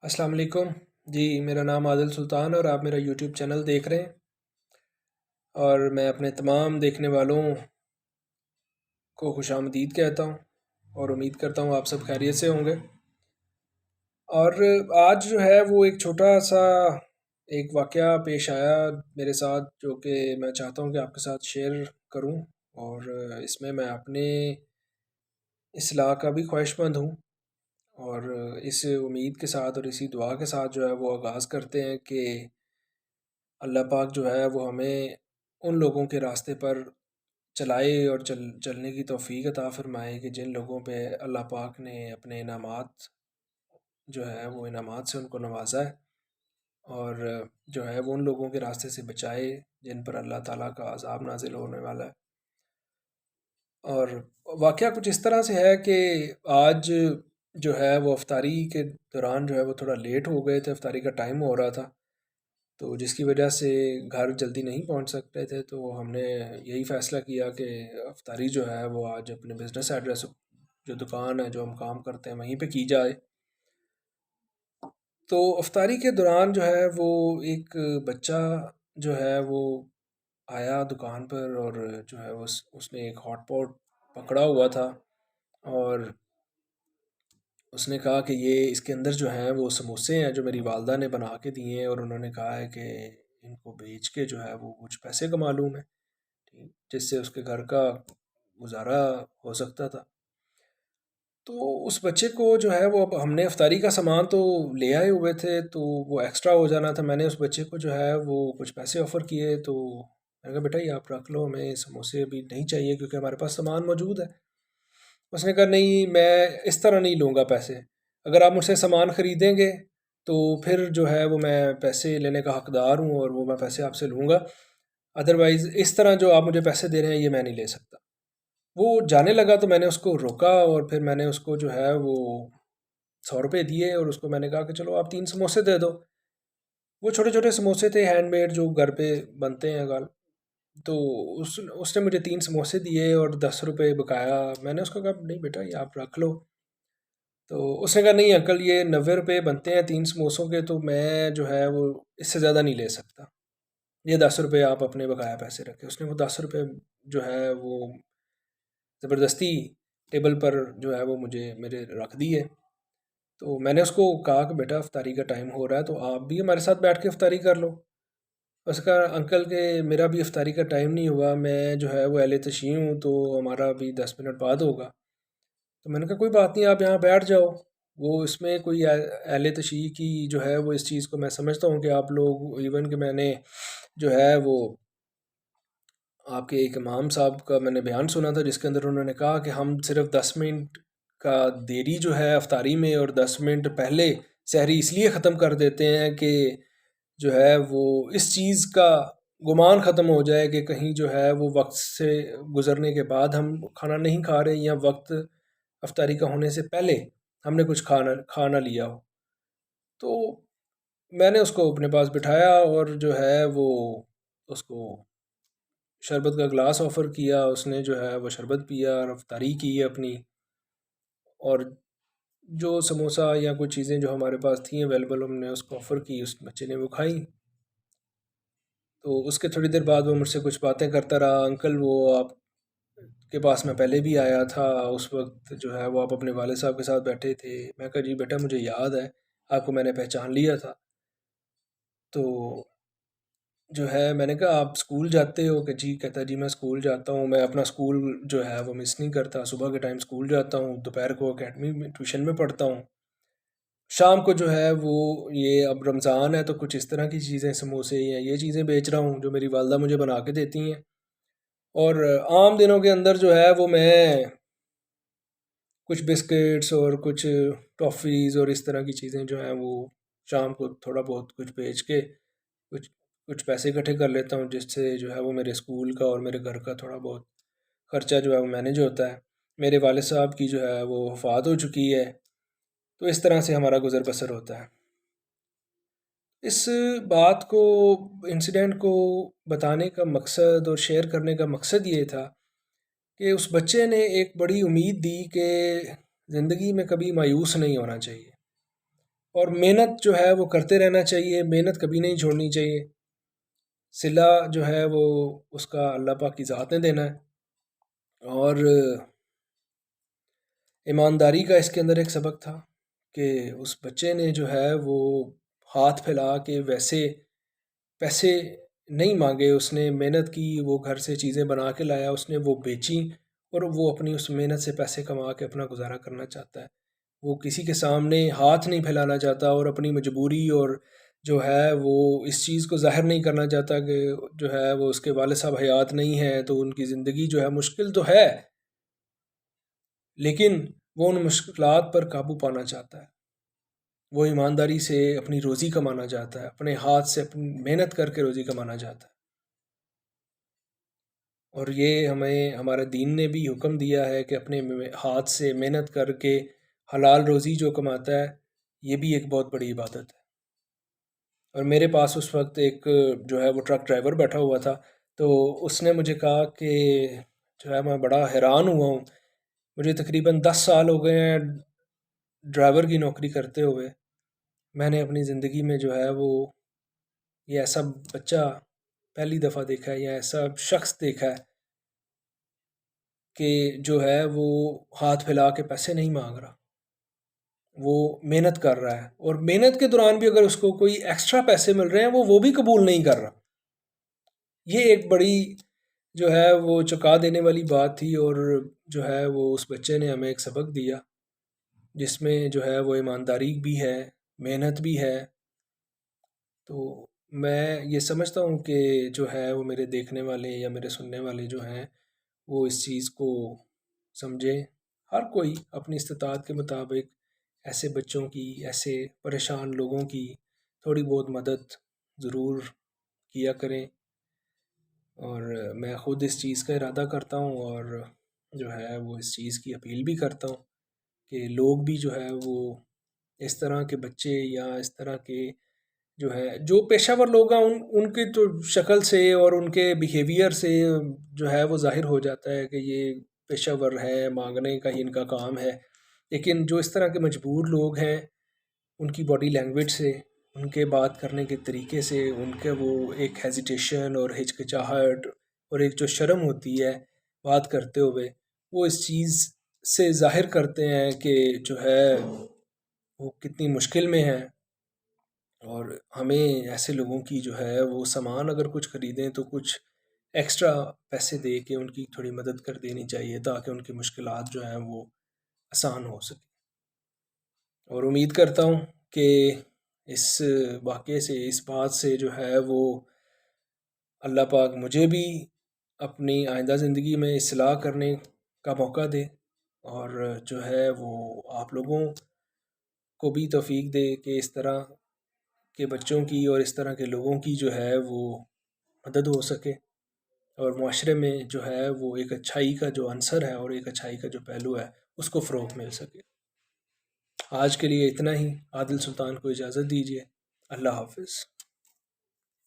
السلام علیکم جی، میرا نام عادل سلطان اور آپ میرا یوٹیوب چینل دیکھ رہے ہیں، اور میں اپنے تمام دیکھنے والوں کو خوش آمدید کہتا ہوں اور امید کرتا ہوں آپ سب خیریت سے ہوں گے۔ اور آج جو ہے وہ ایک چھوٹا سا ایک واقعہ پیش آیا میرے ساتھ، جو کہ میں چاہتا ہوں کہ آپ کے ساتھ شیئر کروں، اور اس میں اپنے اصلاح کا بھی خواہش مند ہوں، اور اس امید کے ساتھ اور اسی دعا کے ساتھ جو ہے وہ آغاز کرتے ہیں کہ اللہ پاک جو ہے وہ ہمیں ان لوگوں کے راستے پر چلائے اور چلنے کی توفیق عطا فرمائے کہ جن لوگوں پہ اللہ پاک نے اپنے انعامات جو ہے وہ انعامات سے ان کو نوازا ہے، اور جو ہے وہ ان لوگوں کے راستے سے بچائے جن پر اللہ تعالیٰ کا عذاب نازل ہونے والا ہے۔ اور واقعہ کچھ اس طرح سے ہے کہ آج جو ہے وہ افطاری کے دوران جو ہے وہ تھوڑا لیٹ ہو گئے تھے، افطاری کا ٹائم ہو رہا تھا، تو جس کی وجہ سے گھر جلدی نہیں پہنچ سکتے تھے، تو ہم نے یہی فیصلہ کیا کہ افطاری جو ہے وہ آج اپنے بزنس ایڈریس، جو دکان ہے جو ہم کام کرتے ہیں وہیں پہ کی جائے۔ تو افطاری کے دوران جو ہے وہ ایک بچہ جو ہے وہ آیا دکان پر، اور جو ہے اس نے ایک ہاٹ پاٹ پکڑا ہوا تھا، اور اس نے کہا کہ یہ اس کے اندر جو ہیں وہ سموسے ہیں جو میری والدہ نے بنا کے دیے ہیں، اور انہوں نے کہا ہے کہ ان کو بیچ کے جو ہے وہ کچھ پیسے کما لوں میں، جس سے اس کے گھر کا گزارا ہو سکتا تھا۔ تو اس بچے کو جو ہے وہ، اب ہم نے افطاری کا سامان تو لے آئے ہوئے تھے، تو وہ ایکسٹرا ہو جانا تھا، میں نے اس بچے کو جو ہے وہ کچھ پیسے آفر کیے، تو میں نے کہا بیٹا یہ آپ رکھ لو، ہمیں سموسے ابھی نہیں چاہیے کیونکہ ہمارے پاس سامان موجود ہے۔ اس نے کہا نہیں، میں اس طرح نہیں لوں گا پیسے، اگر آپ مجھ سے سامان خریدیں گے تو پھر جو ہے وہ میں پیسے لینے کا حقدار ہوں، اور وہ میں پیسے آپ سے لوں گا، ادروائز اس طرح جو آپ مجھے پیسے دے رہے ہیں یہ میں نہیں لے سکتا۔ وہ جانے لگا تو میں نے اس کو روکا، اور پھر میں نے اس کو جو ہے وہ 100 روپے دیے، اور اس کو میں نے کہا کہ چلو آپ 3 سموسے دے دو۔ وہ چھوٹے چھوٹے سموسے تھے ہینڈ میڈ جو گھر پہ بنتے ہیں گال، تو اس نے مجھے 3 سموسے دیے اور 10 روپے بقایا۔ میں نے اس کو کہا نہیں بیٹا یہ آپ رکھ لو، تو اس نے کہا نہیں انکل یہ 90 روپے بنتے ہیں 3 سموسوں کے، تو میں جو ہے وہ اس سے زیادہ نہیں لے سکتا، یہ 10 روپے آپ اپنے بقایا پیسے رکھے۔ اس نے وہ 10 روپے جو ہے وہ زبردستی ٹیبل پر جو ہے وہ مجھے میرے رکھ دیے۔ تو میں نے اس کو کہا کہ بیٹا افطاری کا ٹائم ہو رہا ہے تو آپ بھی ہمارے ساتھ بیٹھ کے افطاری کر لو۔ اس کا انکل کہ میرا بھی افطاری کا ٹائم نہیں ہوا، میں جو ہے وہ اہل تشیع ہوں، تو ہمارا بھی 10 منٹ بعد ہوگا۔ تو میں نے کہا کوئی بات نہیں، آپ یہاں بیٹھ جاؤ، وہ اس میں کوئی اہل تشیع کی جو ہے وہ اس چیز کو میں سمجھتا ہوں کہ آپ لوگ ایون کہ میں نے جو ہے وہ آپ کے ایک امام صاحب کا میں نے بیان سنا تھا جس کے اندر انہوں نے کہا کہ ہم صرف 10 منٹ کا دیری جو ہے افطاری میں، اور 10 منٹ پہلے سحری اس لیے ختم کر دیتے ہیں کہ جو ہے وہ اس چیز کا گمان ختم ہو جائے کہ کہیں جو ہے وہ وقت سے گزرنے کے بعد ہم کھانا نہیں کھا رہے، یا وقت افطاری کا ہونے سے پہلے ہم نے کچھ کھا نہ لیا ہو۔ تو میں نے اس کو اپنے پاس بٹھایا، اور جو ہے وہ اس کو شربت کا گلاس آفر کیا، اس نے جو ہے وہ شربت پیا اور افطاری کی اپنی، اور جو سموسہ یا کوئی چیزیں جو ہمارے پاس تھیں اویلیبل ہم نے اس کو آفر کی، اس بچے نے وہ کھائیں۔ تو اس کے تھوڑی دیر بعد وہ مجھ سے کچھ باتیں کرتا رہا، انکل وہ آپ کے پاس میں پہلے بھی آیا تھا، اس وقت جو ہے وہ آپ اپنے والد صاحب کے ساتھ بیٹھے تھے۔ میں کہا جی بیٹا مجھے یاد ہے، آپ کو میں نے پہچان لیا تھا۔ تو جو ہے میں نے کہا آپ اسکول جاتے ہو؟ کہ جی، کہتا ہے جی میں اسکول جاتا ہوں، میں اپنا اسکول جو ہے وہ مس نہیں کرتا، صبح کے ٹائم اسکول جاتا ہوں، دوپہر کو اکیڈمی میں ٹیوشن میں پڑھتا ہوں، شام کو جو ہے وہ یہ اب رمضان ہے تو کچھ اس طرح کی چیزیں سموسے یا یہ چیزیں بیچ رہا ہوں جو میری والدہ مجھے بنا کے دیتی ہیں، اور عام دنوں کے اندر جو ہے وہ میں کچھ بسکٹس اور کچھ ٹافیز اور اس طرح کی چیزیں جو ہیں وہ شام کو تھوڑا بہت کچھ بیچ کے کچھ کچھ پیسے اکٹھے کر لیتا ہوں، جس سے جو ہے وہ میرے اسکول کا اور میرے گھر کا تھوڑا بہت خرچہ جو ہے وہ مینیج ہوتا ہے۔ میرے والد صاحب کی جو ہے وہ وفات ہو چکی ہے، تو اس طرح سے ہمارا گزر بسر ہوتا ہے۔ اس بات کو، انسیڈنٹ کو بتانے کا مقصد اور شیئر کرنے کا مقصد یہ تھا کہ اس بچے نے ایک بڑی امید دی کہ زندگی میں کبھی مایوس نہیں ہونا چاہیے، اور محنت جو ہے وہ کرتے رہنا چاہیے، محنت کبھی نہیں چھوڑنی چاہیے۔ صلہ جو ہے وہ اس کا اللہ پاک کی ذات نے دینا ہے، اور ایمانداری کا اس کے اندر ایک سبق تھا کہ اس بچے نے جو ہے وہ ہاتھ پھیلا کے ویسے پیسے نہیں مانگے، اس نے محنت کی، وہ گھر سے چیزیں بنا کے لایا، اس نے وہ بیچیں، اور وہ اپنی اس محنت سے پیسے کما کے اپنا گزارا کرنا چاہتا ہے۔ وہ کسی کے سامنے ہاتھ نہیں پھیلانا چاہتا، اور اپنی مجبوری اور جو ہے وہ اس چیز کو ظاہر نہیں کرنا چاہتا کہ جو ہے وہ اس کے والد صاحب حیات نہیں ہیں تو ان کی زندگی جو ہے مشکل تو ہے، لیکن وہ ان مشکلات پر قابو پانا چاہتا ہے۔ وہ ایمانداری سے اپنی روزی کمانا چاہتا ہے، اپنے ہاتھ سے اپنی محنت کر کے روزی کمانا چاہتا ہے۔ اور یہ ہمیں ہمارے دین نے بھی حکم دیا ہے کہ اپنے ہاتھ سے محنت کر کے حلال روزی جو کماتا ہے، یہ بھی ایک بہت بڑی عبادت ہے۔ اور میرے پاس اس وقت ایک جو ہے وہ ٹرک ڈرائیور بیٹھا ہوا تھا، تو اس نے مجھے کہا کہ جو ہے میں بڑا حیران ہوا ہوں، مجھے تقریباً 10 سال ہو گئے ہیں ڈرائیور کی نوکری کرتے ہوئے، میں نے اپنی زندگی میں جو ہے وہ یہ ایسا بچہ پہلی دفعہ دیکھا ہے، یا ایسا شخص دیکھا ہے کہ جو ہے وہ ہاتھ پھیلا کے پیسے نہیں مانگ رہا، وہ محنت کر رہا ہے، اور محنت کے دوران بھی اگر اس کو کوئی ایکسٹرا پیسے مل رہے ہیں وہ بھی قبول نہیں کر رہا۔ یہ ایک بڑی جو ہے وہ چکا دینے والی بات تھی، اور جو ہے وہ اس بچے نے ہمیں ایک سبق دیا جس میں جو ہے وہ ایمانداری بھی ہے، محنت بھی ہے۔ تو میں یہ سمجھتا ہوں کہ جو ہے وہ میرے دیکھنے والے یا میرے سننے والے جو ہیں وہ اس چیز کو سمجھیں، ہر کوئی اپنی استطاعت کے مطابق ایسے بچوں کی، ایسے پریشان لوگوں کی تھوڑی بہت مدد ضرور کیا کریں۔ اور میں خود اس چیز کا ارادہ کرتا ہوں، اور جو ہے وہ اس چیز کی اپیل بھی کرتا ہوں کہ لوگ بھی جو ہے وہ اس طرح کے بچے یا اس طرح کے جو ہے جو پیشہ ور لوگ ہیں ان کی تو شکل سے اور ان کے بیہیویئر سے جو ہے وہ ظاہر ہو جاتا ہے کہ یہ پیشہ ور ہے، مانگنے کا ہی ان کا کام ہے، لیکن جو اس طرح کے مجبور لوگ ہیں ان کی باڈی لینگویج سے، ان کے بات کرنے کے طریقے سے، ان کے وہ ایک ہیزیٹیشن اور ہچکچاہٹ اور ایک جو شرم ہوتی ہے بات کرتے ہوئے، وہ اس چیز سے ظاہر کرتے ہیں کہ جو ہے وہ کتنی مشکل میں ہیں۔ اور ہمیں ایسے لوگوں کی جو ہے وہ سامان اگر کچھ خریدیں تو کچھ ایکسٹرا پیسے دے کے ان کی تھوڑی مدد کر دینی چاہیے، تاکہ ان کی مشکلات جو ہیں وہ آسان ہو سکے۔ اور امید کرتا ہوں کہ اس واقعے سے، اس بات سے جو ہے وہ اللہ پاک مجھے بھی اپنی آئندہ زندگی میں اصلاح کرنے کا موقع دے، اور جو ہے وہ آپ لوگوں کو بھی توفیق دے کہ اس طرح کے بچوں کی اور اس طرح کے لوگوں کی جو ہے وہ مدد ہو سکے، اور معاشرے میں جو ہے وہ ایک اچھائی کا جو عنصر ہے اور ایک اچھائی کا جو پہلو ہے اس کو فروغ مل سکے۔ آج کے لیے اتنا ہی، عادل سلطان کو اجازت دیجیے، اللہ حافظ۔